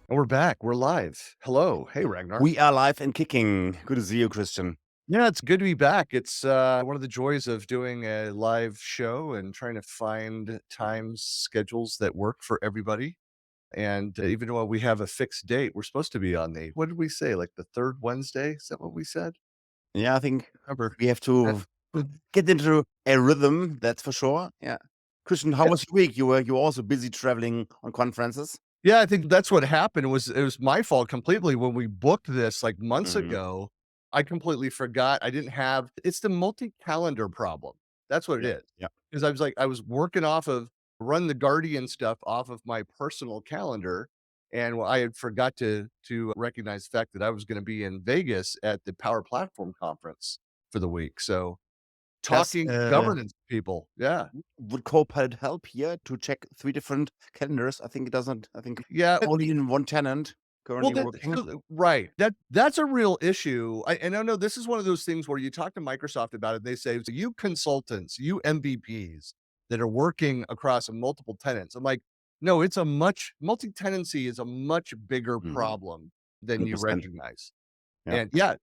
And we're back. We're live. Hello. Hey, Ragnar. We are live and kicking. Good to see you, Christian. Yeah, it's good to be back. It's one of the joys of doing a live show and trying to find times, schedules that work for everybody. And even though we have a fixed date, we're supposed to be on what did we say? Like the third Wednesday? Is that what we said? Yeah, I think Remember? we have Uh, to get into a rhythm, that's for sure. Yeah. Christian, how Yeah, was your week? You were also busy traveling on conferences? yeah, I think that's what happened. It was my fault completely when we booked this like months Mhm. ago. I completely forgot. I didn't have. It's the multi-calendar problem. That's what it Yeah. is. Yeah. Because I was working off of run the Guardian stuff off of my personal calendar, and I had forgot to recognize the fact that I was gonna be in Vegas at the Power Platform Conference for the week. So, Does talking to governance people. Yeah. would Copilot help here to check 3 different calendars? I think it doesn't. I think Yeah. only in one tenant Well, currently that working. right. That's a real issue. And I know this is one of those things where you talk to Microsoft about it, they say, "So you consultants, you MVPs that are working across multiple tenants." I'm like, "No, it's a much multi-tenancy is a much bigger Mhm. problem than you 100%. recognize." Yeah. And yeah,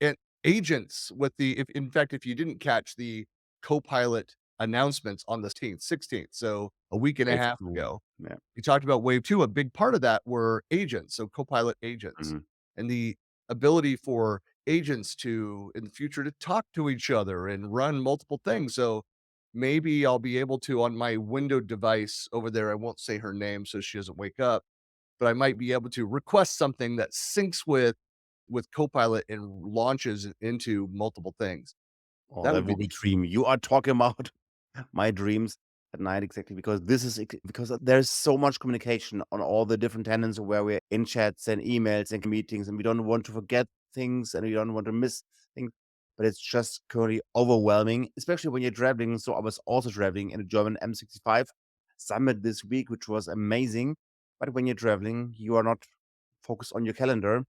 and agents with the if in fact, if you didn't catch the Copilot announcements on the 16th, so a week and a Wave half 2. ago, Yeah. you talked about wave 2, a big part of that were agents, so Copilot agents, Mhm. and the ability for agents to, in the future, to talk to each other and run multiple things, so maybe I'll be able to, on my Window device over there, I won't say her name so she doesn't wake up, but I might be able to request something that syncs with Copilot and launches into multiple things. Oh, That that would be would be dream. You are talking about my dreams at night exactly because this is because there's so much communication on all the different tenants where we're in chats and emails and meetings, and we don't want to forget things and we don't want to miss things. But it's just currently overwhelming, especially when you're traveling. So I was also traveling in a German M65 summit this week, which was amazing. But when you're traveling, you are not focused on your calendar,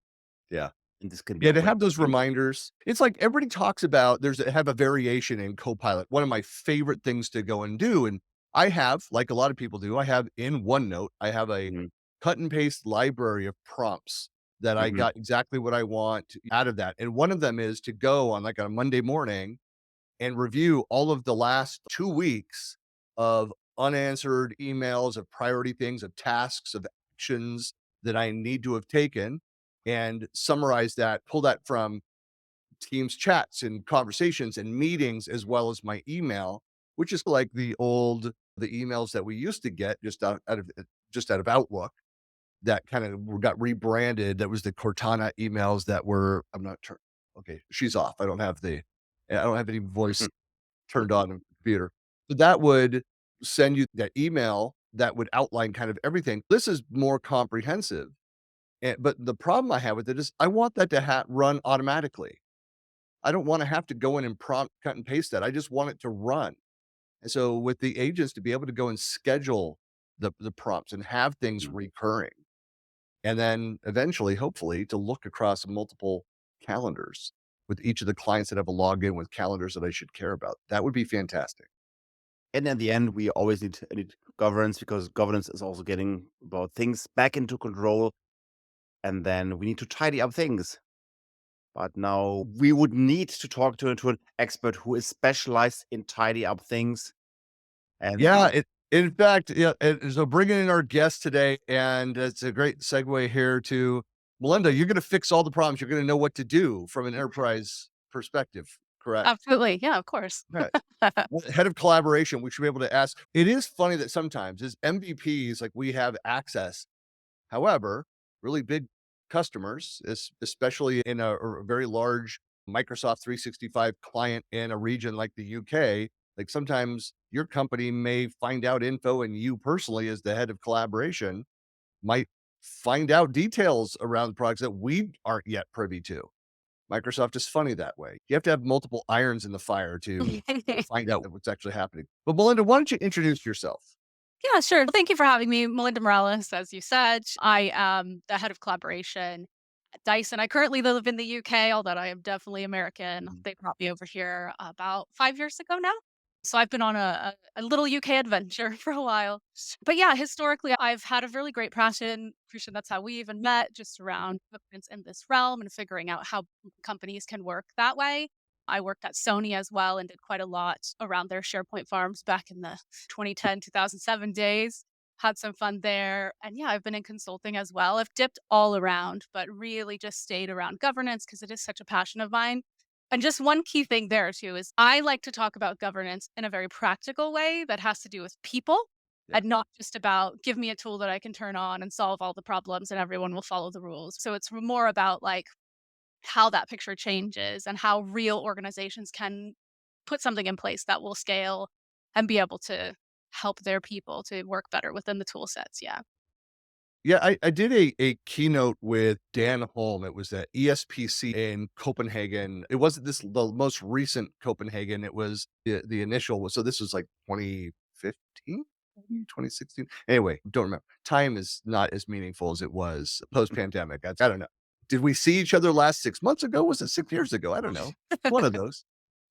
yeah. and this can be Yeah, to quite have those tricky. reminders. It's like everybody talks about have a variation in Copilot. One of my favorite things to go and do, and I have, like a lot of people do, I have in OneNote, I have a Mhm. cut and paste library of prompts that I Mhm. got exactly what I want out of that. And one of them is to go on like on a Monday morning and review all of the last 2 weeks of unanswered emails, of priority things, of tasks, of actions that I need to have taken, and summarize that, pull that from Teams chats and conversations and meetings as well as my email, which is like the emails that we used to get just out of Outlook that kind of got rebranded. That was the Cortana emails that were I'm not sure. Okay, she's off. I don't have any voice turned on in the computer. So that would send you that email that would outline kind of everything. This is more comprehensive. But the problem I have with it is I want that to run automatically. I don't wanna have to go in and prompt cut and paste that. I just want it to run. And so with the agents to be able to go and schedule the prompts and have things Mhm. recurring, and then eventually, hopefully, to look across multiple calendars with each of the clients that have a login with calendars that I should care about. That would be fantastic. And in the end, we always need governance because governance is also getting about things back into control. And then we need to tidy up things. But now we would need to talk to an expert who is specialized in tidy up things. And Yeah, in fact, yeah, and so bringing in our guest today, and it's a great segue here to Melinda, you're gonna fix all the problems. You're gonna know what to do from an enterprise perspective, correct? Absolutely, yeah, of course. Okay. Well, head of collaboration, we should be able to ask. It is funny that sometimes as MVPs, like we have access. However, really big customers, especially in a very large Microsoft 365 client in a region like the UK, like sometimes your company may find out info and you personally as the head of collaboration might find out details around products that we aren't yet privy to. Microsoft is funny that way. You have to have multiple irons in the fire to find out what's actually happening. But Melinda, why don't you introduce yourself? Yeah, sure. Thank you for having me. Melinda Morales, as you said. I am the head of collaboration at Dyson. I currently live in the UK, although I am definitely American. Mhm. They brought me over here about 5 years ago now. So I've been on a little UK adventure for a while. But yeah, historically, I've had a really great passion. Christian, that's how we even met, just around governance in this realm and figuring out how companies can work that way. I worked at Sony as well and did quite a lot around their SharePoint farms back in the 2010, 2007 days. Had some fun there. And yeah, I've been in consulting as well. I've dipped all around, but really just stayed around governance because it is such a passion of mine. And just one key thing there too is I like to talk about governance in a very practical way that has to do with people Yeah. and not just about give me a tool that I can turn on and solve all the problems and everyone will follow the rules. So it's more about like how that picture changes and how real organizations can put something in place that will scale and be able to help their people to work better within the tool sets. Yeah. Yeah, I did a keynote with Dan Holm. It was at ESPC in Copenhagen. It wasn't the most recent Copenhagen. It was the initial was so this was like 2015, maybe 2016. Anyway, don't remember. Time is not as meaningful as it was post-pandemic. I don't know. Did we see each other last 6 months ago? Was it 6 years ago? I don't know. One of those.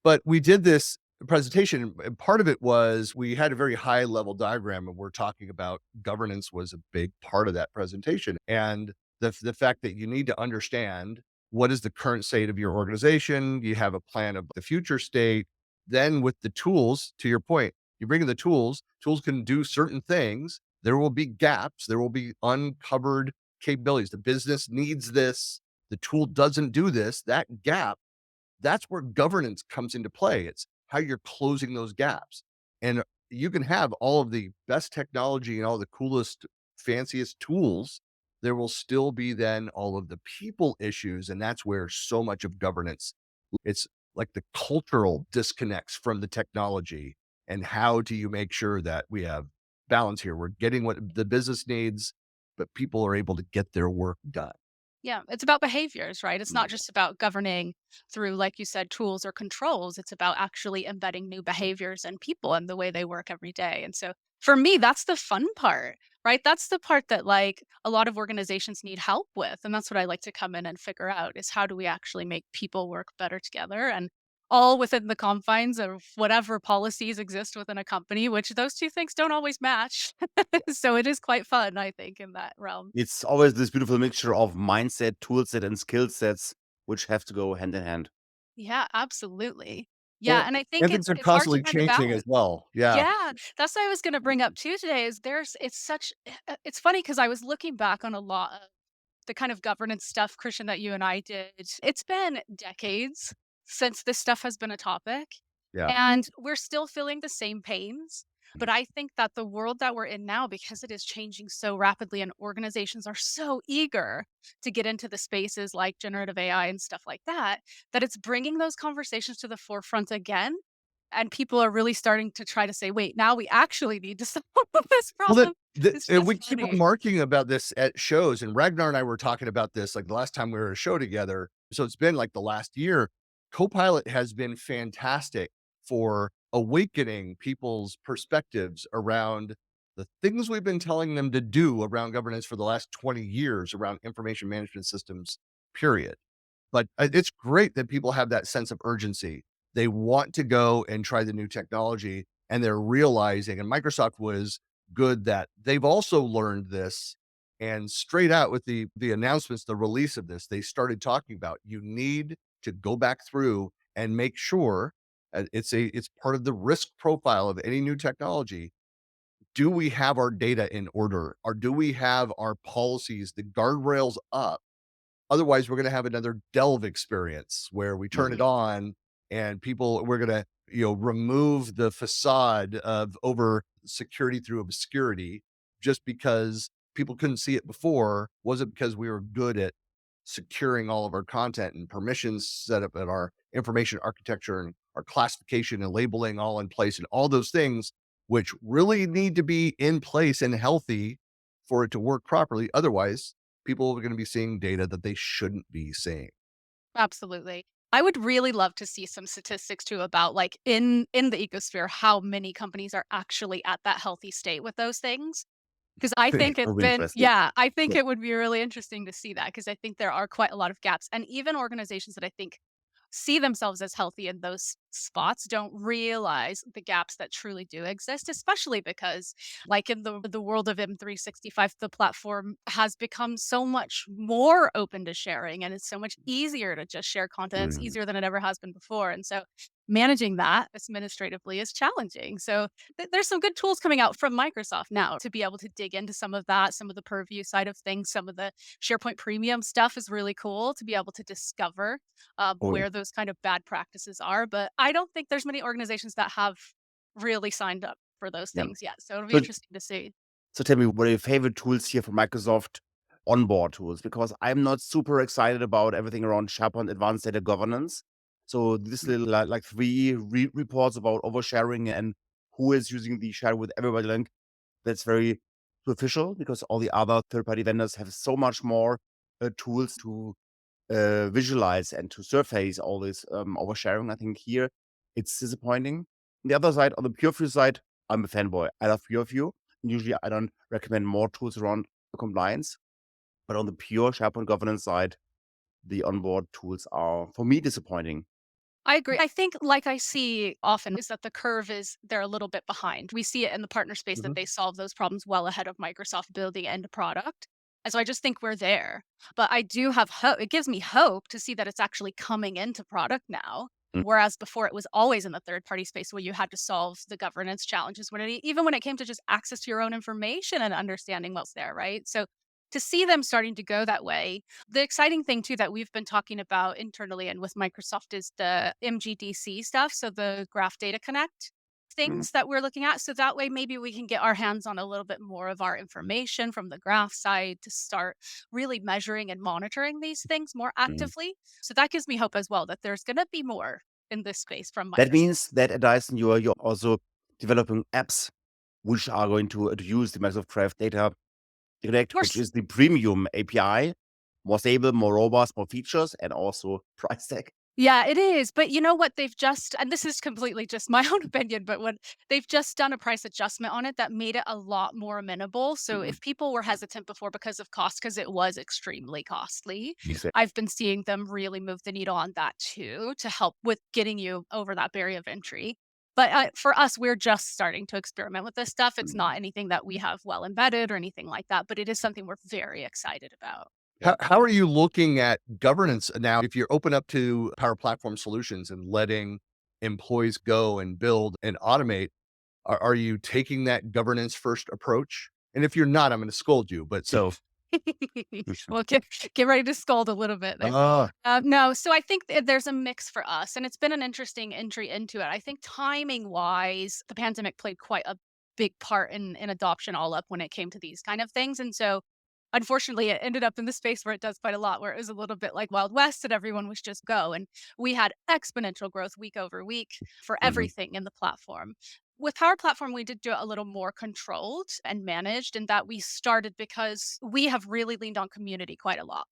But we did this presentation, and part of it was we had a very high level diagram, and we're talking about governance was a big part of that presentation. And the fact that you need to understand what is the current state of your organization, you have a plan of the future state. Then with the tools, to your point, you bring in the tools can do certain things. There will be gaps, there will be uncovered capabilities. The business needs this, the tool doesn't do this. That gap, that's where governance comes into play. It's how you're closing those gaps. And you can have all of the best technology and all the coolest, fanciest tools. There will still be then all of the people issues. And that's where so much of governance, it's like the cultural disconnects from the technology. And how do you make sure that we have balance here? We're getting what the business needs, but people are able to get their work done. Yeah, it's about behaviors, right? It's not Mm. just about governing through, like you said, tools or controls. It's about actually embedding new behaviors and people and the way they work every day. And so for me, that's the fun part, right? That's the part that like a lot of organizations need help with. And that's what I like to come in and figure out is how do we actually make people work better together and all within the confines of whatever policies exist within a company, which those two things don't always match. So it is quite fun, I think, in that realm. It's always this beautiful mixture of mindset, tool set, and skill sets, which have to go hand in hand. Yeah, absolutely. Yeah, And, and I think and it's things are it's hard to constantly find the changing as balance. well. Yeah. Yeah, that's what I was gonna bring up too today is there's it's such it's funny because I was looking back on a lot of the kind of governance stuff, Christian, that you and I did. It's been decades since this stuff has been a topic, Yeah. and we're still feeling the same pains. But I think that the world that we're in now, because it is changing so rapidly and organizations are so eager to get into the spaces like generative AI and stuff like that, that it's bringing those conversations to the forefront again. And people are really starting to try to say, wait, now we actually need to solve this Well, that problem. It's we just keep funny. remarking about this at shows, and Ragnar and I were talking about this like the last time we were at a show together. So it's been like the last year. Copilot has been fantastic for awakening people's perspectives around the things we've been telling them to do around governance for the last 20 years around information management systems, period. But it's great that people have that sense of urgency. They want to go and try the new technology, and they're realizing, and Microsoft was good that they've also learned this, and straight out with the announcements, the release of this, they started talking about you need to go back through and make sure it's part of the risk profile of any new technology. Do we have our data in order? Or do we have our policies, the guardrails up? Otherwise, we're gonna have another delve experience where we turn it Mhm. on and we're gonna, remove the facade of over security through obscurity just because people couldn't see it before. Was it because we were good at securing all of our content and permissions set up at our information architecture and our classification and labeling all in place and all those things, which really need to be in place and healthy for it to work properly. Otherwise, people are going to be seeing data that they shouldn't be seeing. Absolutely. I would really love to see some statistics too about like in the ecosphere how many companies are actually at that healthy state with those things. Because I think That it's would be been interesting. yeah, I think Yeah. it would be really interesting to see that because I think there are quite a lot of gaps and even organizations that I think see themselves as healthy in those spots don't realize the gaps that truly do exist, especially because, like in the world of M365, the platform has become so much more open to sharing, and it's so much easier to just share content. It's Mhm. easier than it ever has been before. And so managing that administratively is challenging. So there's some good tools coming out from Microsoft now to be able to dig into some of that, some of the purview side of things, some of the SharePoint Premium stuff is really cool to be able to discover Oh, yeah. where those kind of bad practices are. But I don't think there's many organizations that have really signed up for those Yeah. things yet. So it'll be So interesting to see. So tell me, what are your favorite tools here for Microsoft onboard tools? Because I'm not super excited about everything around SharePoint Advanced Data Governance. So this little like three reports about oversharing and who is using the share with everybody link, that's very superficial because all the other third-party vendors have so much more tools to visualize and to surface all this oversharing. I think here it's disappointing. On the other side, on the PureView side, I'm a fanboy. I love PureView. Usually, I don't recommend more tools around compliance, but on the pure SharePoint governance side, the onboard tools are, for me, disappointing. I agree. I think, like I see often, is that the curve is they're a little bit behind. We see it in the partner space that Mhm. they solve those problems well ahead of Microsoft building end product. And so I just think we're there. But I do have hope. It gives me hope to see that it's actually coming into product now. Mm, Whereas before it was always in the third party space where you had to solve the governance challenges even when it came to just access to your own information and understanding what's there, right? So to see them starting to go that way, the exciting thing too that we've been talking about internally and with Microsoft is the MGDC stuff, so the Graph Data Connect mm, things that we're looking at. So that way maybe we can get our hands on a little bit more of our information from the graph side to start really measuring and monitoring these things more mm. actively. So that gives me hope as well that there's going to be more in this space from That Microsoft. means that at Dyson, you're also developing apps which are going to use the Microsoft Graph Data Connect, We're which is the premium API, more stable, more robust, more features, and also price tag. Yeah, it is. But you know what? They've just, and this is completely just my own opinion, but when they've just done a price adjustment on it that made it a lot more amenable. So Mhm. if people were hesitant before because of cost, because it was extremely costly, Exactly. I've been seeing them really move the needle on that too to help with getting you over that barrier of entry. But for us, we're just starting to experiment with this stuff. It's not anything that we have well embedded or anything like that, but it is something we're very excited about. How are you looking at governance now if you're open up to Power Platform solutions and letting employees go and build and automate? Are you taking that governance first approach? And if you're not, I'm gonna scold you, but so Well, get ready to scold a little bit there. Ah, No, so I think there's a mix for us, and it's been an interesting entry into it. I think timing wise, the pandemic played quite a big part in adoption all up when it came to these kind of things. And so unfortunately, it ended up in the space where it does quite a lot, where it was a little bit like Wild West and everyone was just go. And we had exponential growth week over week for Mhm, everything in the platform. With Power Platform, we did do it a little more controlled and managed in that we started because we have really leaned on community quite a lot.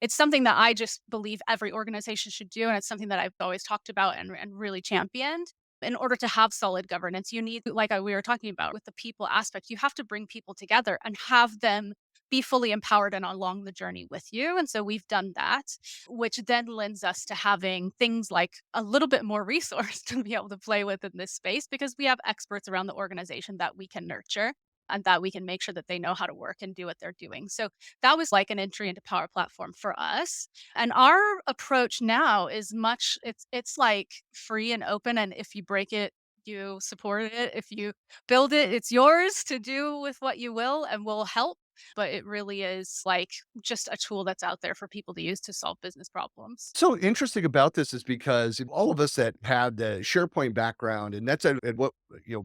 It's something that I just believe every organization should do, and it's something that I've always talked about and really championed. In order to have solid governance, you need, like we were talking about with the people aspect, you have to bring people together and have them be fully empowered and along the journey with you. And so we've done that, which then lends us to having things like a little bit more resource to be able to play with in this space because we have experts around the organization that we can nurture and that we can make sure that they know how to work and do what they're doing. So that was like an entry into Power Platform for us. And our approach now is much it's like free and open, and if you break it, you support it. If you build it, it's yours to do with what you will and will help. But it really is like just a tool that's out there for people to use to solve business problems. so interesting about this is because all of us that had the SharePoint background, and that's what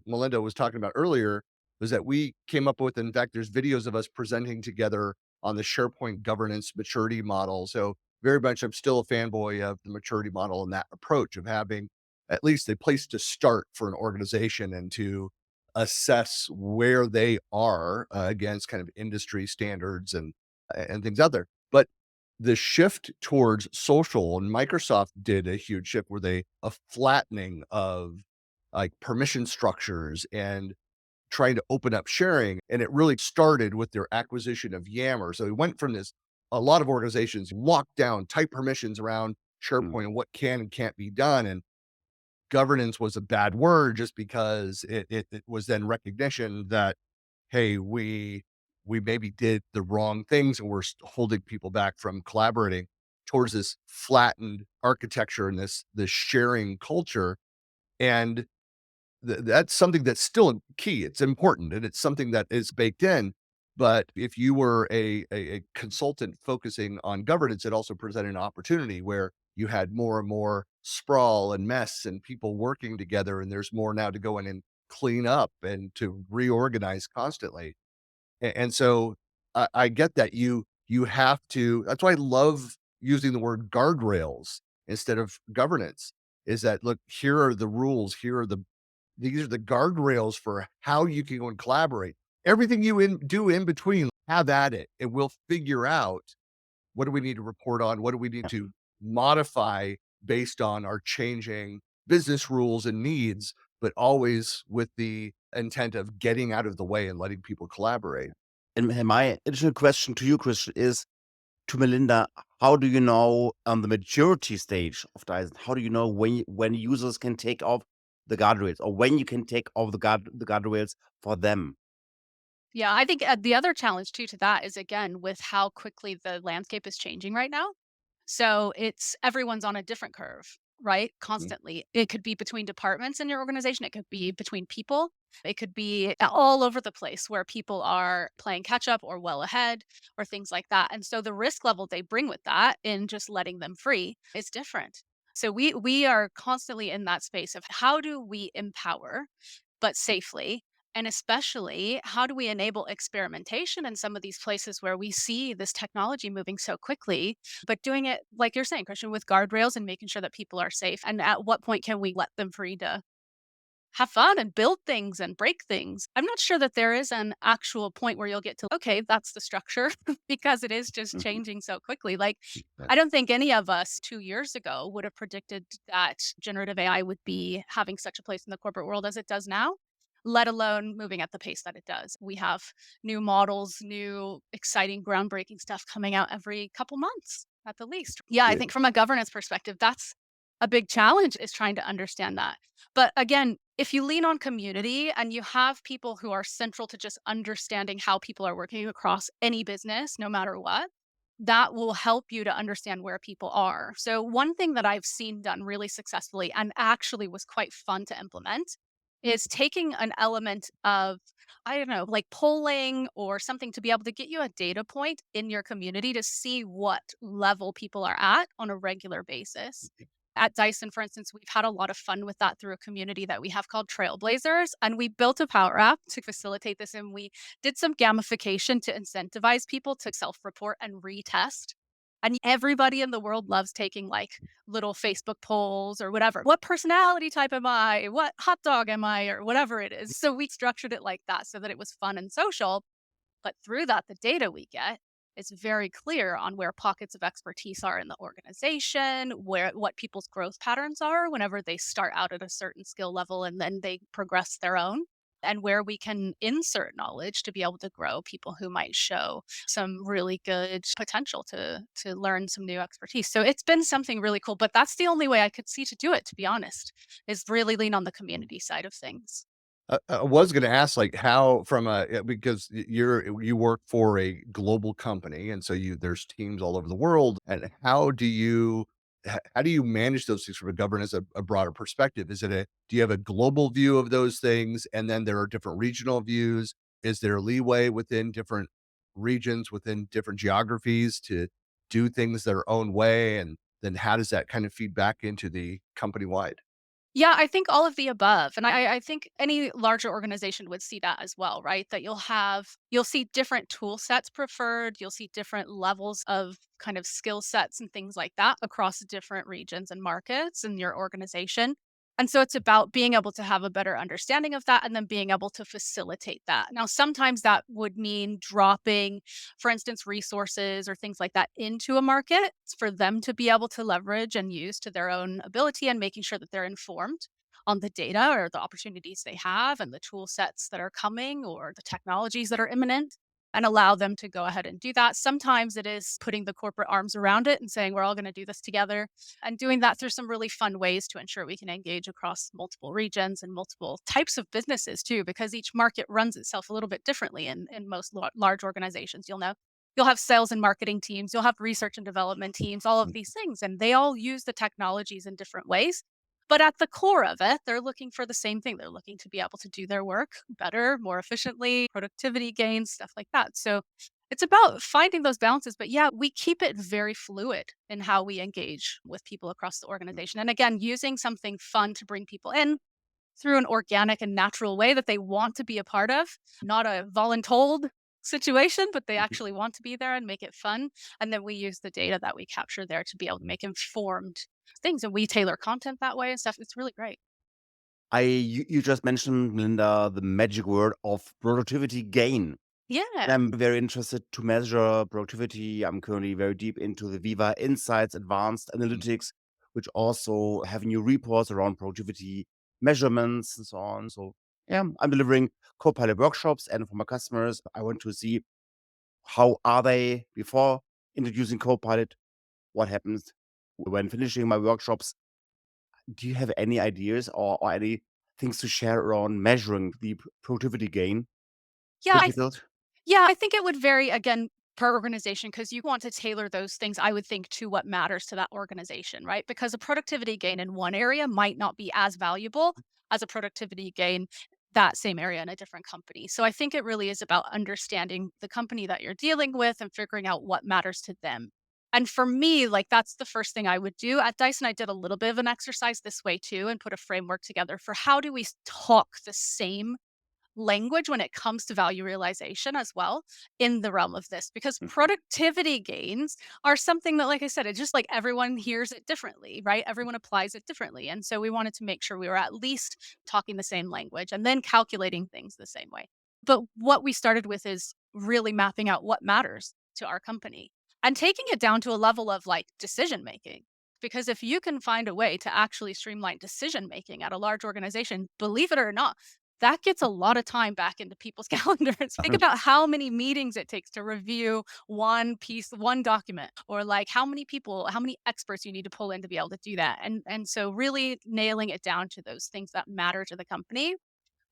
Melinda was talking about earlier, was that we came up with. In fact, there's videos of us presenting together on the SharePoint governance maturity model. So very much, I'm still a fanboy of the maturity model and that approach of having at least a place to start for an organization and to assess where they are against kind of industry standards and things out there. But the shift towards social, and Microsoft did a huge shift where they a flattening of like permission structures and trying to open up sharing. And it really started with their acquisition of Yammer. So it went from this, a lot of organizations locked down tight permissions around Mm. SharePoint and what can and can't be done. And governance was a bad word just because it was then recognition that, hey, we maybe did the wrong things and we're holding people back from collaborating towards this flattened architecture and this sharing culture. And that's something that's still key. It's important and it's something that is baked in. But if you were a consultant focusing on governance, it also presented an opportunity where you had more and more sprawl and mess and people working together. And there's more now to go in and clean up and to reorganize constantly. And so I get that you have to. That's why I love using the word guardrails instead of governance. Is that look, here are the rules, here are these are the guardrails for how you can go and collaborate. Everything you do in between, have at it, and we'll figure out what do we need to report on, what do we need Yeah. to modify based on our changing business rules and needs, but always with the intent of getting out of the way and letting people collaborate. And my additional question to you, Christian, is to Melinda, how do you know the maturity stage of Dyson? How do you know when users can take off the guardrails or when you can take off the guardrails for them? Yeah, I think the other challenge too to that is again with how quickly the landscape is changing right now. So it's everyone's on a different curve, right? Mhm. Constantly. It could be between departments in your organization, it could be between people, it could be all over the place where people are playing catch up or well ahead or things like that. And so the risk level they bring with that in just letting them free is different. So we are constantly in that space of how do we empower but safely, and especially how do we enable experimentation in some of these places where we see this technology moving so quickly, but doing it like you're saying, Christian, with guardrails and making sure that people are safe. And at what point can we let them free to have fun and build things and break things? I'm not sure that there is an actual point where you'll get to, okay, that's the structure because it is just Mhm. changing so quickly. Like, Yeah. I don't think any of us 2 years ago would have predicted that generative AI would be having such a place in the corporate world as it does now, let alone moving at the pace that it does. We have new models, new exciting, groundbreaking stuff coming out every couple months at the least. Yeah, I Yeah. think from a governance perspective, that's a big challenge is trying to understand that. But again, if you lean on community and you have people who are central to just understanding how people are working across any business, no matter what, that will help you to understand where people are. So, one thing that I've seen done really successfully and actually was quite fun to implement is taking an element of, I don't know, like polling or something to be able to get you a data point in your community to see what level people are at on a regular basis. At Dyson, for instance, we've had a lot of fun with that through a community that we have called Trailblazers. And we built a Power App to facilitate this. And we did some gamification to incentivize people to self report and retest. And everybody in the world loves taking like little Facebook polls or whatever. What personality type am I? What hot dog am I? Or whatever it is. So we structured it like that so that it was fun and social, but through that, the data we get is very clear on where pockets of expertise are in the organization, where what people's growth patterns are whenever they start out at a certain skill level and then they progress their own. And where we can insert knowledge to be able to grow people who might show some really good potential to learn some new expertise. So it's been something really cool. But that's the only way I could see to do it, to be honest, is really lean on the community side of things. I was gonna ask, like, how from a because you work for a global company, and so there's teams all over the world, and how do you manage those things from a governance, a broader perspective? Do you have a global view of those things, and then there are different regional views? Is there leeway within different regions, within different geographies to do things their own way? And then how does that kind of feed back into the company-wide? Yeah, I think all of the above. And I think any larger organization would see that as well, right? That you'll see different tool sets preferred, you'll see different levels of kind of skill sets and things like that across different regions and markets in your organization. And so it's about being able to have a better understanding of that and then being able to facilitate that. Now, sometimes that would mean dropping, for instance, resources or things like that into a market for them to be able to leverage and use to their own ability and making sure that they're informed on the data or the opportunities they have and the tool sets that are coming or the technologies that are imminent. and allow them to go ahead and do that. Sometimes it is putting the corporate arms around it and saying, we're all going to do this together, and doing that through some really fun ways to ensure we can engage across multiple regions and multiple types of businesses too, because each market runs itself a little bit differently in most large organizations. You'll have sales and marketing teams, you'll have research and development teams, all of these things, and they all use the technologies in different ways. But at the core of it, they're looking for the same thing. They're looking to be able to do their work better, more efficiently, productivity gains, stuff like that. So it's about finding those balances. But yeah, we keep it very fluid in how we engage with people across the organization. And again, using something fun to bring people in through an organic and natural way that they want to be a part of, not a voluntold situation, but they actually want to be there and make it fun. And then we use the data that we capture there to be able to make informed things. And we tailor content that way and stuff. It's really great. You just mentioned, Linda, the magic word of productivity gain. And Yeah. I'm very interested to measure productivity. I'm currently very deep into the Viva Insights Advanced Analytics, which also have new reports around productivity measurements and so on. So yeah, I'm delivering Copilot workshops, and for my customers, I want to see how are they before introducing Copilot, what happens when finishing my workshops. Do you have any ideas or any things to share around measuring the productivity gain Yeah. that you built? Yeah, I think it would vary again per organization because you want to tailor those things, I would think, to what matters to that organization, right? Because a productivity gain in one area might not be as valuable as a productivity gain that same area in a different company. So I think it really is about understanding the company that you're dealing with and figuring out what matters to them. And for me, like that's the first thing I would do. At Dyson, I did a little bit of an exercise this way too and put a framework together for how do we talk the same language when it comes to value realization as well in the realm of this because productivity gains are something that like I said it's just like everyone hears it differently, right? Everyone applies it differently, and so we wanted to make sure we were at least talking the same language and then calculating things the same way. But what we started with is really mapping out what matters to our company and taking it down to a level of like decision making, because if you can find a way to actually streamline decision making at a large organization, believe it or not, that gets a lot of time back into people's calendars. Think about how many meetings it takes to review one piece, one document, or like how many people, how many experts you need to pull in to be able to do that. And so really nailing it down to those things that matter to the company,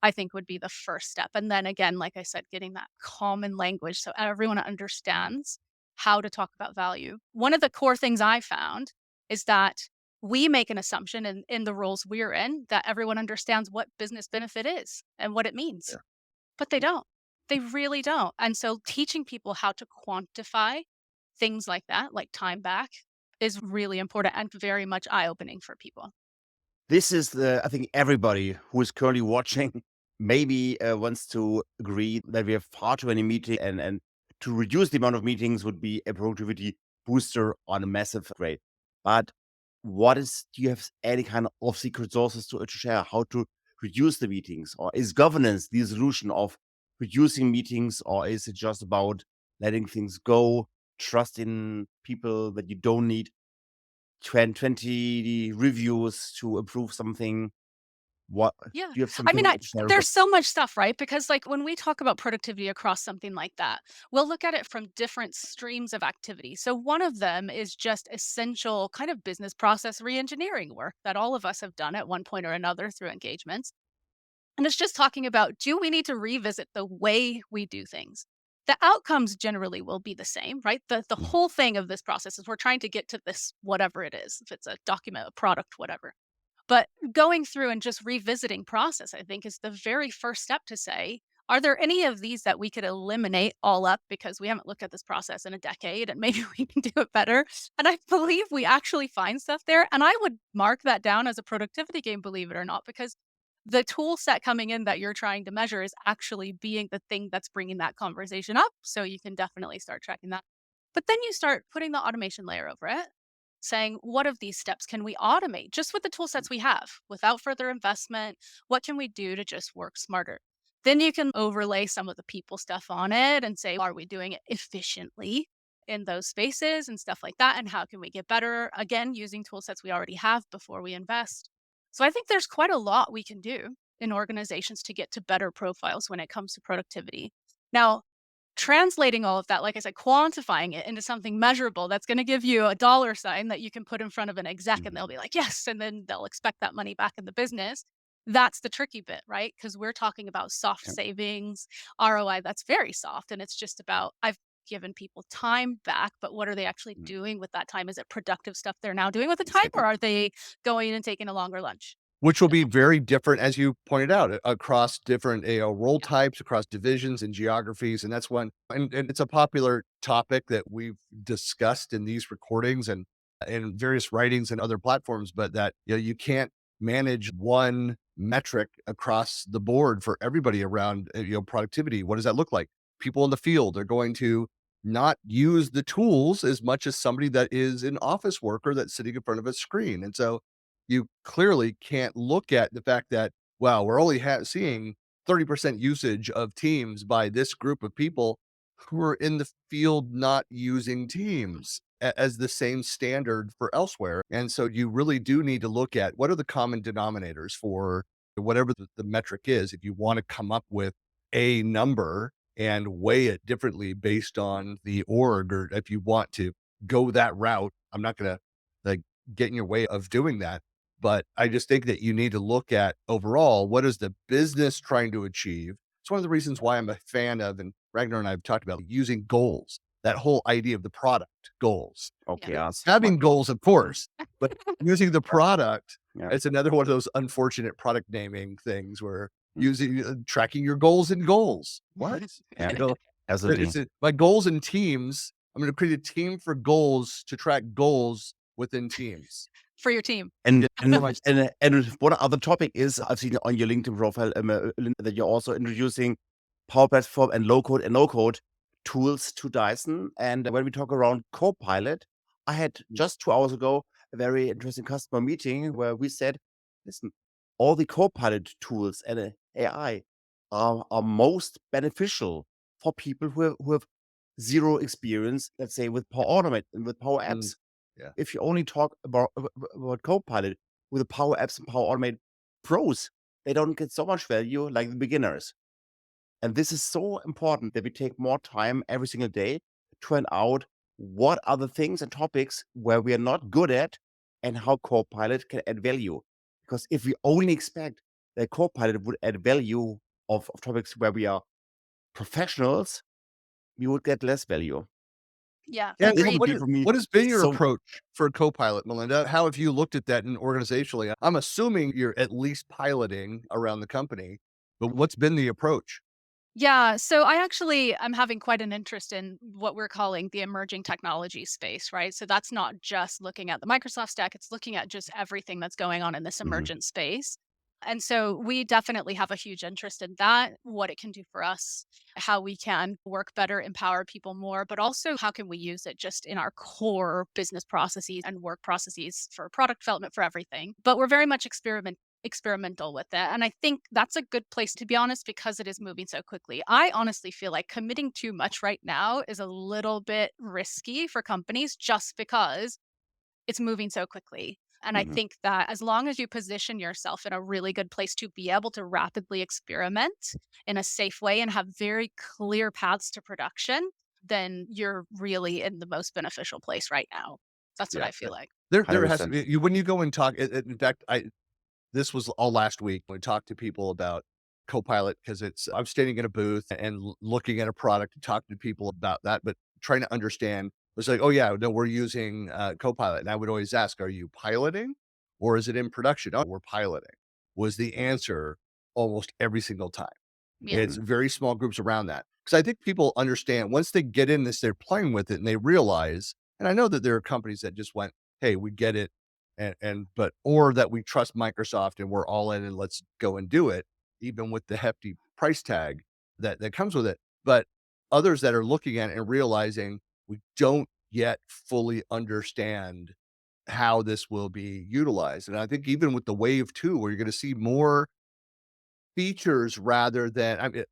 I think would be the first step. And then again, like I said, getting that common language so everyone understands how to talk about value. One of the core things I found is that we make an assumption in the roles we're in that everyone understands what business benefit is and what it means, but they don't. They really don't. And so teaching people how to quantify things like that, like time back, is really important and very much eye opening for people. This is I think everybody who is currently watching maybe wants to agree that we have far too many meetings, and to reduce the amount of meetings would be a productivity booster on a massive rate. But do you have any kind of secret sources to share how to reduce the meetings? Or is governance the solution of reducing meetings, or is it just about letting things go, trust in people that you don't need 20 reviews to improve something? What do Yeah. you have I mean, something to share there's about? so much stuff, right? Because like when we talk about productivity across something like that, we'll look at it from different streams of activity. So one of them is just essential kind of business process reengineering work that all of us have done at one point or another through engagements. And it's just talking about, do we need to revisit the way we do things? The outcomes generally will be the same, right? The Mm. whole thing of this process is we're trying to get to this, whatever it is, if it's a document, a product, whatever. But going through and just revisiting process, I think, is the very first step to say, are there any of these that we could eliminate all up because we haven't looked at this process in a decade and maybe we can do it better? And I believe we actually find stuff there. And I would mark that down as a productivity game, believe it or not, because the tool set coming in that you're trying to measure is actually being the thing that's bringing that conversation up. So you can definitely start tracking that. But then you start putting the automation layer over it, saying, what of these steps can we automate just with the tool sets we have without further investment? What can we do to just work smarter? Then you can overlay some of the people stuff on it and say, are we doing it efficiently in those spaces and stuff like that? And how can we get better? Again, using tool sets we already have before we invest. So I think there's quite a lot we can do in organizations to get to better profiles when it comes to productivity. Now, translating all of that, like I said, quantifying it into something measurable that's going to give you a dollar sign that you can put in front of an exec and they'll be like, yes. And then they'll expect that money back in the business. That's the tricky bit, right? Because we're talking about soft Yeah. savings, ROI that's very soft. And it's just about, I've given people time back, but what are they actually Mm. doing with that time? Is it productive stuff they're now doing with the time, or Exactly. are they going and taking a longer lunch? Which will be Essentially. very different, as you pointed out, across different, role Yeah. types, across divisions and geographies, and that's one and it's a popular topic that we've discussed in these recordings and in various writings and other platforms, but that, you can't manage one metric across the board for everybody around, productivity. What does that look like? People in the field are going to not use the tools as much as somebody that is an office worker that's sitting in front of a screen, and so you clearly can't look at the fact that, wow, we're only seeing 30% usage of Teams by this group of people who are in the field not using Teams as the same standard for elsewhere. And so you really do need to look at what are the common denominators for whatever the metric is. If you want to come up with a number and weigh it differently based on the org, or if you want to go that route, I'm not going to like get in your way of doing that. But I just think that you need to look at overall, what is the business trying to achieve? It's one of the reasons why I'm a fan of, and Ragnar and I have talked about using goals, that whole idea of the product goals. Yeah. OKRs, Having smart goals, of goals. course, but using the product, Yeah. it's another one of those unfortunate product naming things where Mm. using tracking your goals in goals. What? Yeah. You know, Absolutely. my goals in teams. I'm going to create a team for goals to track goals within teams. For your team. And For my one other topic is I've seen on your LinkedIn profile that you're also introducing Power Platform and low code and no code tools to Dyson. And when we talk around Copilot, I had just 2 hours ago a very interesting customer meeting where we said, listen, all the Copilot tools and AI are most beneficial for people who have zero experience, let's say, with Power Automate and with Power Mm, Apps. yeah. If you only talk about Copilot with the Power Apps and Power Automate pros, they don't get so much value like the beginners. And this is so important that we take more time every single day to find out what are the things and topics where we are not good at and how Copilot can add value. Because if we only expect that Copilot would add value of topics where we are professionals, we would get less value. Yeah. Yeah, This Agreed. would be for me what has been your so. approach for Copilot, Melinda? How have you looked at that in organizationally? I'm assuming you're at least piloting around the company, but what's been the approach? Yeah, so I'm having quite an interest in what we're calling the emerging technology space, right? So that's not just looking at the Microsoft stack, it's looking at just everything that's going on in this Mhm. emergent space. And so we definitely have a huge interest in that, what it can do for us, how we can work better, empower people more, but also how can we use it just in our core business processes and work processes for product development for everything. But we're very much experimental with it. And I think that's a good place to be honest because it is moving so quickly. I honestly feel like committing too much right now is a little bit risky for companies just because it's moving so quickly. And I Mhm. think that as long as you position yourself in a really good place to be able to rapidly experiment in a safe way and have very clear paths to production, then you're really in the most beneficial place right now. That's what Yeah, I feel like. There has to 100%. be you when you go and talk. In fact, I this was all last week when we talked to people about Copilot because it's I'm standing in a booth and looking at a product and talking to people about that, but trying to understand. It's like, oh yeah, no, we're using Copilot, and I would always ask, are you piloting or is it in production? Oh, we're piloting. Was the answer almost every single time? Yeah. It's Mhm. very small groups around that. Because I think people understand once they get in this, they're playing with it and they realize, and I know that there are companies that just went, hey, we get it. But, or that we trust Microsoft and we're all in and let's go and do it, even with the hefty price tag that comes with it. But others that are looking at it and realizing we don't yet fully understand how this will be utilized. And I think even with the wave two, where you're going to see more features rather than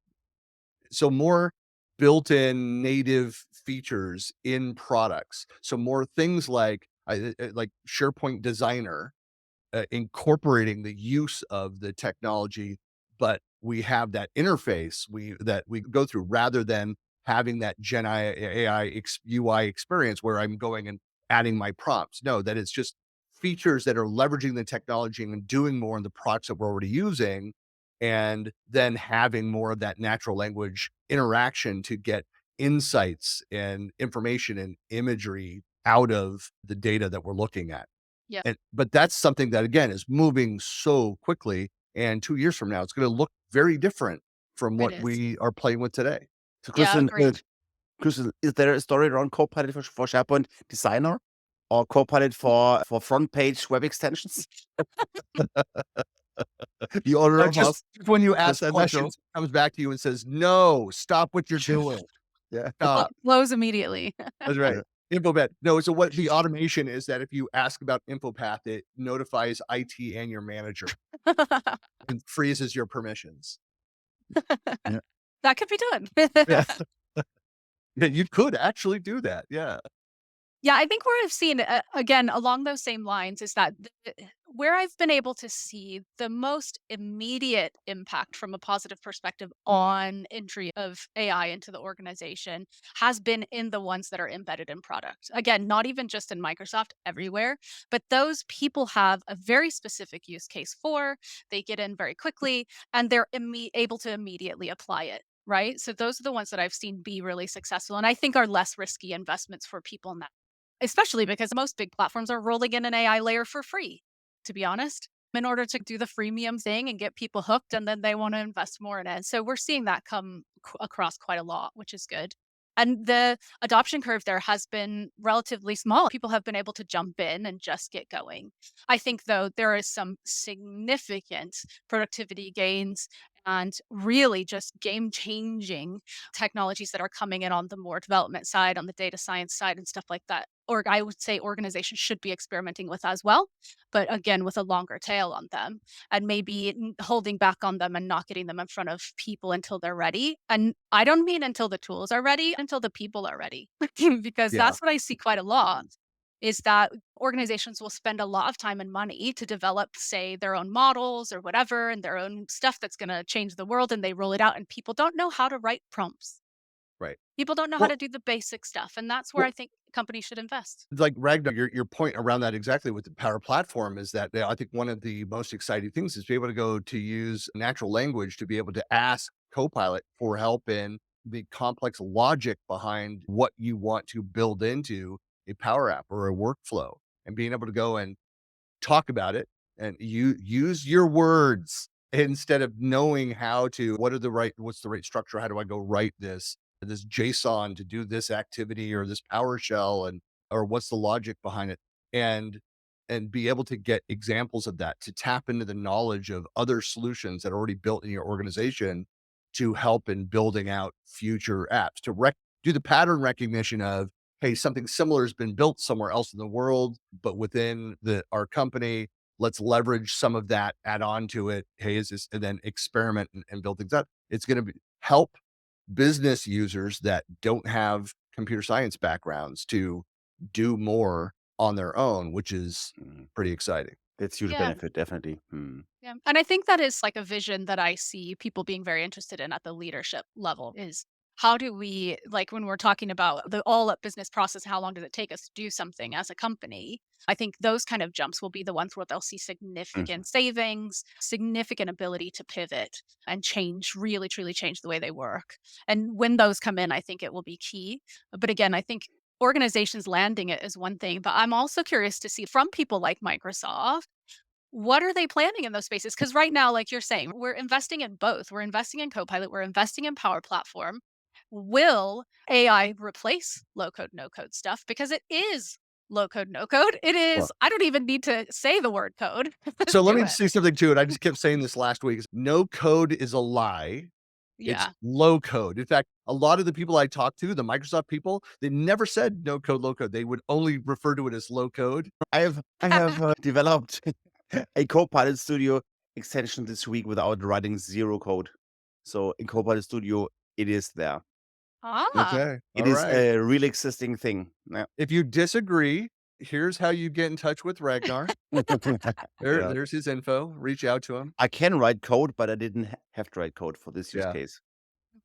so more built-in native features in products. So more things like SharePoint Designer, incorporating the use of the technology, but we have that interface that we go through rather than having that Gen AI UI experience where I'm going and adding my prompts. No, that it's just features that are leveraging the technology and doing more in the products that we're already using, and then having more of that natural language interaction to get insights and information and imagery out of the data that we're looking at. Yeah, But that's something that again is moving so quickly. And 2 years from now, it's going to look very different from it what is. we are playing with today. So, Yeah, Christian, agreed. Christian, is there a story around Copilot for SharePoint Designer or Copilot for front page web extensions? The order of Just us when you just ask said that questions, it comes back to you and says, "No, stop what you're doing. Yeah. Stop." Close immediately. That's Yeah. right. InfoPath. No, so what the automation is that if you ask about InfoPath, it notifies IT and your manager and freezes your permissions. Yeah. That could be done. Yeah. Yeah, you could actually do that. Yeah. Yeah, I think where I've seen, again, along those same lines is that where I've been able to see the most immediate impact from a positive perspective on entry of AI into the organization has been in the ones that are embedded in product. Again, not even just in Microsoft, everywhere, but those people have a very specific use case for, they get in very quickly, and they're able to immediately apply it. Right. So those are the ones that I've seen be really successful and I think are less risky investments for people now. Especially because most big platforms are rolling in an AI layer for free, to be honest, in order to do the freemium thing and get people hooked, and then they wanna invest more in it. So we're seeing that come across quite a lot, which is good. And the adoption curve there has been relatively small. People have been able to jump in and just get going. I think, though, there is some significant productivity gains and really just game-changing technologies that are coming in on the more development side, on the data science side, and stuff like that. Or I would say organizations should be experimenting with as well, but again, with a longer tail on them and maybe holding back on them and not getting them in front of people until they're ready. And I don't mean until the tools are ready, until the people are ready, because Yeah. that's what I see quite a lot is that organizations will spend a lot of time and money to develop, say, their own models or whatever, and their own stuff that's going to change the world. And they roll it out, and people don't know how to write prompts. Right. People don't know how Well, to do the basic stuff. And that's where well, I think companies should invest. like Ragnar, your point around that exactly with the Power Platform is that I think one of the most exciting things is to be able to go to use natural language to be able to ask Copilot for help in the complex logic behind what you want to build into a Power App or a workflow, and being able to go and talk about it and you use your words instead of knowing what's the right structure, how do I go write this JSON to do this activity or this PowerShell, and or what's the logic behind it, and be able to get examples of that, to tap into the knowledge of other solutions that are already built in your organization to help in building out future apps, to do the pattern recognition of, hey, something similar has been built somewhere else in the world, but within our company, let's leverage some of that, add on to it. Hey, is this, and then experiment and build things out. It's going to help business users that don't have computer science backgrounds to do more on their own, which is Mm. pretty exciting. That's huge Yeah. benefit, definitely. Mm. Yeah. And I think that is like a vision that I see people being very interested in at the leadership level is how do we, like when we're talking about the all up business process, how long does it take us to do something as a company? I think those kind of jumps will be the ones where they'll see Mhm. significant savings, significant ability to pivot and change, really, truly change the way they work. And when those come in, I think it will be key. But again, I think organizations landing it is one thing, but I'm also curious to see from people like Microsoft what are they planning in those spaces? Because right now, like you're saying, we're investing in both. We're investing in Copilot, we're investing in Power Platform. Will AI replace low code, no code stuff? Because it is low code, no code. It Well, is, I don't even need to say the word code so let to me it. say something to it. I just kept saying this last week. No code is a lie. It's Yeah. low code. In fact, a lot of the people I talked to, the Microsoft people, they never said no code, low code. They would only refer to it as low code. I have developed a Copilot Studio extension this week without writing zero code. So in Copilot Studio, it is there. Ah, Okay. It All is right. a real existing thing. Yeah. If you disagree, here's how you get in touch with Ragnar. Yeah. There's his info. Reach out to him. I can write code, but I didn't have to write code for this use Yeah. case.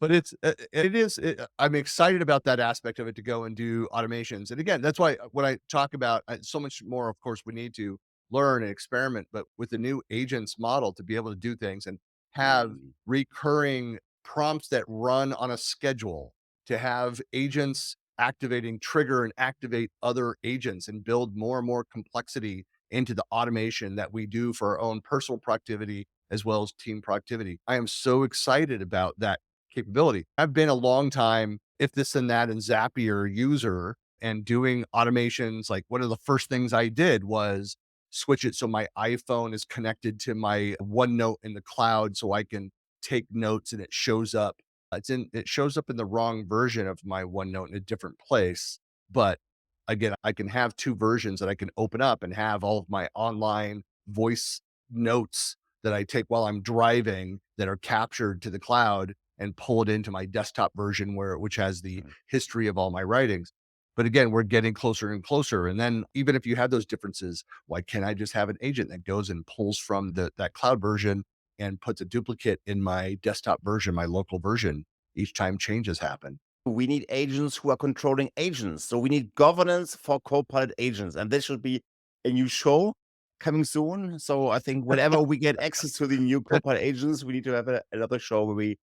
But I'm excited about that aspect of it to go and do automations. And again, that's why when I talk about so much more, of course, we need to learn and experiment, but with the new agents model to be able to do things and have Mm. recurring prompts that run on a schedule, to have agents activating trigger and activate other agents and build more and more complexity into the automation that we do for our own personal productivity as well as team productivity. I am so excited about that capability. I've been a long time if this and that and Zapier user and doing automations. Like one of the first things I did was switch it so my iPhone is connected to my OneNote in the cloud so I can take notes and it shows up. It shows up in the wrong version of my OneNote in a different place. But again, I can have two versions that I can open up and have all of my online voice notes that I take while I'm driving that are captured to the cloud and pull it into my desktop version which has the history of all my writings. But again, we're getting closer and closer. And then even if you have those differences, why can't I just have an agent that goes and pulls from that cloud version and puts a duplicate in my desktop version, my local version, each time changes happen? We need agents who are controlling agents. So we need governance for Copilot agents. And this should be a new show coming soon. So I think whenever we get access to the new Copilot agents, we need to have another show where we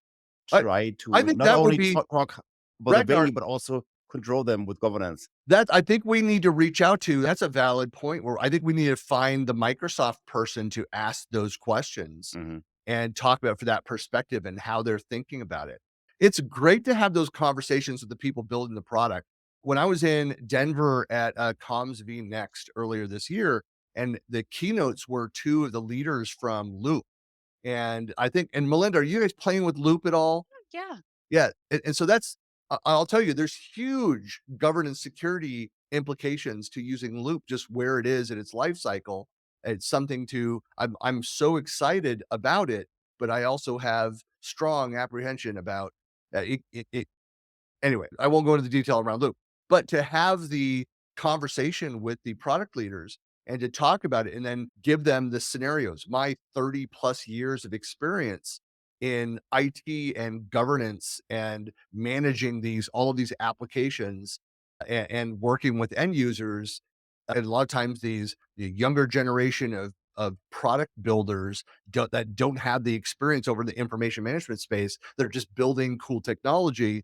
I, try I to think not that would only be talk about the Ragnar. value, but also control them with governance. That I think we need to reach out to. That's a valid point where I think we need to find the Microsoft person to ask those questions Mhm. and talk about for that perspective and how they're thinking about it. It's great to have those conversations with the people building the product. When I was in Denver at Comms V Next earlier this year, and the keynotes were two of the leaders from Loop. And I think, and Melinda, are you guys playing with Loop at all? Yeah. Yeah, and so I'll tell you, there's huge governance security implications to using Loop just where it is in its life cycle. It's something I'm so excited about it, but I also have strong apprehension about it. Anyway, I won't go into the detail around Loop, but to have the conversation with the product leaders and to talk about it and then give them the scenarios. My 30 plus years of experience in IT and governance and managing all of these applications and working with end users. And a lot of times the younger generation of product builders that don't have the experience over the information management space. They're just building cool technology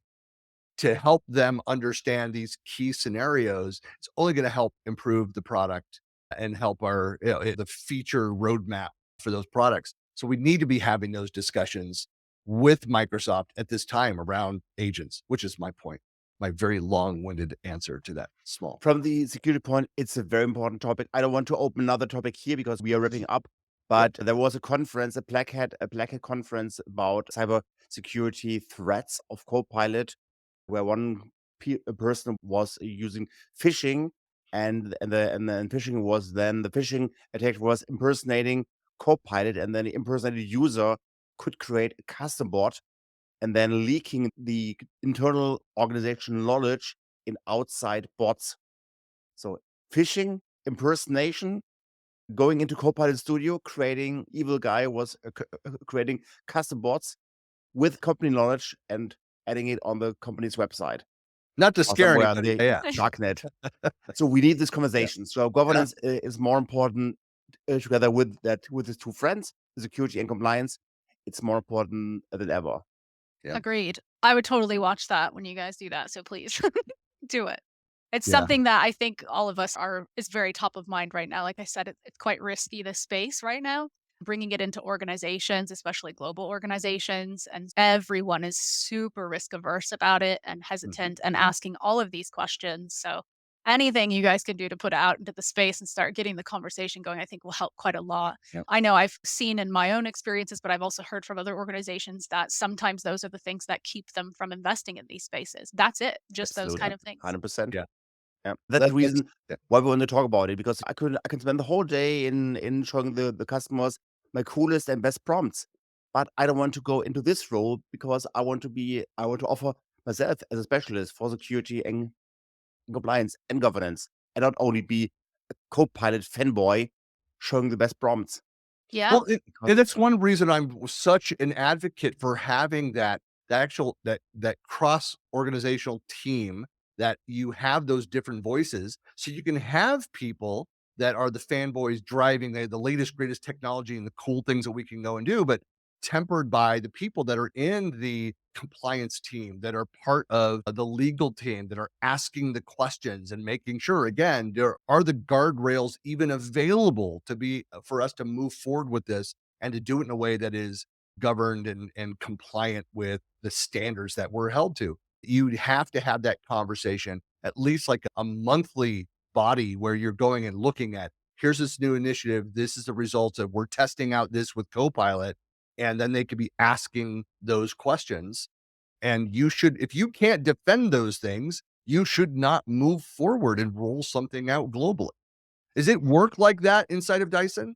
to help them understand these key scenarios. It's only going to help improve the product and help the feature roadmap for those products. So we need to be having those discussions with Microsoft at this time around agents, which is my point, my very long-winded answer to that small. From the security point, it's a very important topic. I don't want to open another topic here because we are wrapping up. But there was a conference, a Black Hat conference about cyber security threats of Copilot, where one a person was using phishing, and then phishing was then the phishing attack was impersonating Copilot, and then the impersonated user could create a custom bot and then leaking the internal organizational knowledge in outside bots. So phishing, impersonation, going into Copilot Studio, creating evil guy was creating custom bots with company knowledge and adding it on the company's website Not to or scare somewhere anybody. the Yeah. darknet. So we need this Yeah. conversation. So governance is more important together with his two friends, security and compliance. It's more important than ever. Yeah. Agreed. I would totally watch that when you guys do that, so please do it. It's Yeah. something that I think all of us is very top of mind right now. Like I said, it's quite risky, this space right now. Bringing it into organizations, especially global organizations, and everyone is super risk averse about it and hesitant and asking all of these questions. So anything you guys can do to put it out into the space and start getting the conversation going, I think will help quite a lot. Yep. I know I've seen in my own experiences, but I've also heard from other organizations that sometimes those are the things that keep them from investing in these spaces. That's it. Just those Absolutely. kind of things. 100%. Yeah. Yeah. That's the That's reason yeah. why we want to talk about it, because I can spend the whole day in showing the customers my coolest and best prompts. But I don't want to go into this role because I want to offer myself as a specialist for security and compliance and governance, and not only be a Copilot fanboy showing the best prompts. Yeah. Well, and that's one reason I'm such an advocate for having that that cross organizational team, that you have those different voices, so you can have people that are the fanboys driving the latest, greatest technology and the cool things that we can go and do, but tempered by the people that are in the compliance team, that are part of the legal team, that are asking the questions and making sure, again, there are the guardrails even available to be for us to move forward with this and to do it in a way that is governed and compliant with the standards that we're held to. You'd have to have that conversation, at least like a monthly body where you're going and looking at, here's this new initiative. This is the results of, we're testing out this with Copilot. And then they could be asking those questions. And you should, if you can't defend those things, you should not move forward and roll something out globally. Does it work like that inside of Dyson?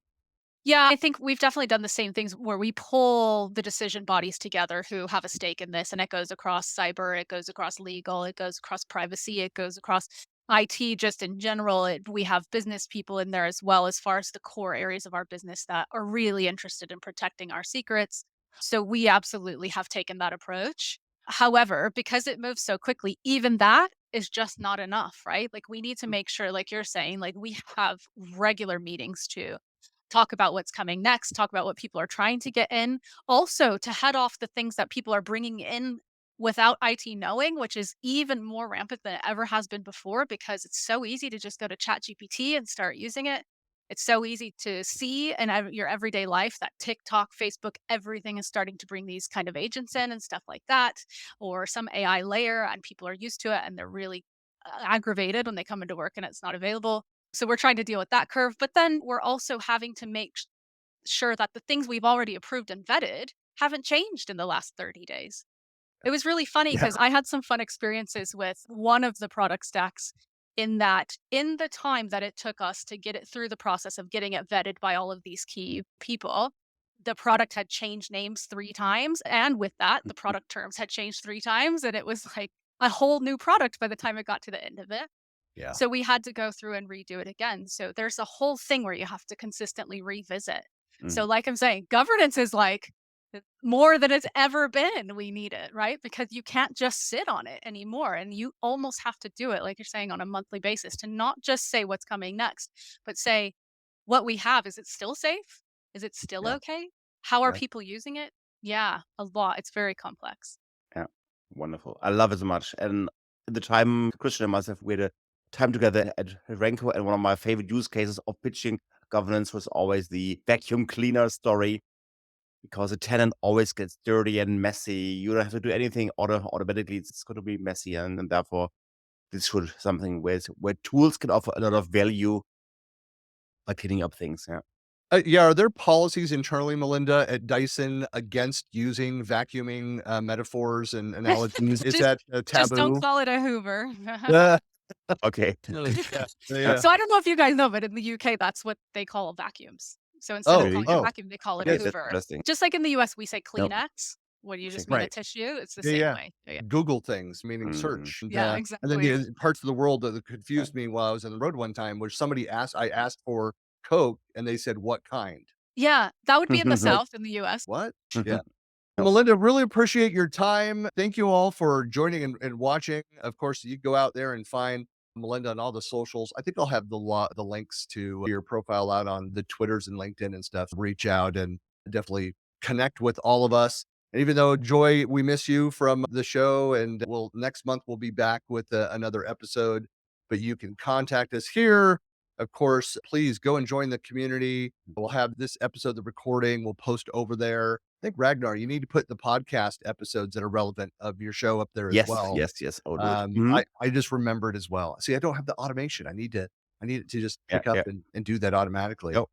Yeah, I think we've definitely done the same things where we pull the decision bodies together who have a stake in this, and it goes across cyber, it goes across legal, it goes across privacy, it goes across IT just in general. We have business people in there as well, as far as the core areas of our business that are really interested in protecting our secrets. So we absolutely have taken that approach. However, because it moves so quickly, even that is just not enough, right? Like we need to make sure, like you're saying, like we have regular meetings too, talk about what's coming next, talk about what people are trying to get in. Also, to head off the things that people are bringing in without IT knowing, which is even more rampant than it ever has been before because it's so easy to just go to ChatGPT and start using it. It's so easy to see in your everyday life that TikTok, Facebook, everything is starting to bring these kind of agents in and stuff like that, or some AI layer, and people are used to it and they're really aggravated when they come into work and it's not available. So we're trying to deal with that curve, but then we're also having to make sure that the things we've already approved and vetted haven't changed in the last 30 days. It was really funny Yeah. because I had some fun experiences with one of the product stacks, in that in the time that it took us to get it through the process of getting it vetted by all of these key people, the product had changed names 3 times, and with that, the product terms had changed 3 times, and it was like a whole new product by the time it got to the end of it. Yeah. So we had to go through and redo it again. So there's a whole thing where you have to consistently revisit. So Mm. like I'm saying, governance is like more than it's ever been. We need it, right? Because you can't just sit on it anymore. And you almost have to do it, like you're saying, on a monthly basis, to not just say what's coming next, but say what we have. Is it still safe? Is it still Yeah. okay? How are Yeah. people using it? Yeah, a lot. It's very complex. Yeah. Wonderful. I love it so much. And at the time, Christian and myself, we had a time together at Renko, and one of my favorite use cases of pitching governance was always the vacuum cleaner story, because a tenant always gets dirty and messy. You don't have to do anything automatically. It's going to be messy, and therefore this should something where tools can offer a lot of value by cleaning up things. Yeah. Yeah, are there policies internally, Melinda, at Dyson against using vacuuming metaphors and analogies? Is just that just don't taboo? call it a Hoover. Uh, Okay. yeah, Yeah. yeah. So I don't know if you guys know, but in the UK, that's what they call vacuums. So instead of Oh, Really? calling it a oh, vacuum, they call it a okay. Okay, that's Hoover. interesting. Just like in the US, we say Nope. Kleenex when you just Interesting. mean a Right. tissue. It's the Yeah, same yeah. way. Yeah, yeah. Google things, meaning Mm. search. Yeah, And then exactly. the parts of the world that confused me while I was on the road one time, where I asked for Coke and they said, what kind? Yeah, that would be in the Like, South in the US. what? Yeah. Nope. Melinda, really appreciate your time. Thank you all for joining and watching. Of course, you go out there and find Melinda on all the socials. I think I'll have the links to your profile out on the Twitters and LinkedIn and stuff. Reach out and definitely connect with all of us. And even though Joy, we miss you from the show, and next month we'll be back with another episode. But you can contact us here. Of course, please go and join the community. We'll have this episode, the recording, we'll post over there. I think Ragnar, you need to put the podcast episodes that are relevant of your show up there as Yes, well. yes, yes. I'll do it. Mhm. I just remembered as well. See, I don't have the automation. I need it to just Yeah, pick up yeah. and do that automatically. Yep.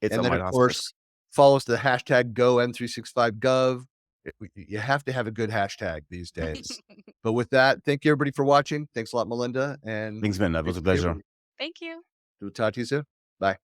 It's And on then my of task list. course, follow us the hashtag Go M365 Gov. You have to have a good hashtag these days. But with that, thank you everybody for watching. Thanks a lot, Melinda. And Thanks, man. That great was to a see pleasure. everybody. Thank you. We'll talk to you soon. Bye.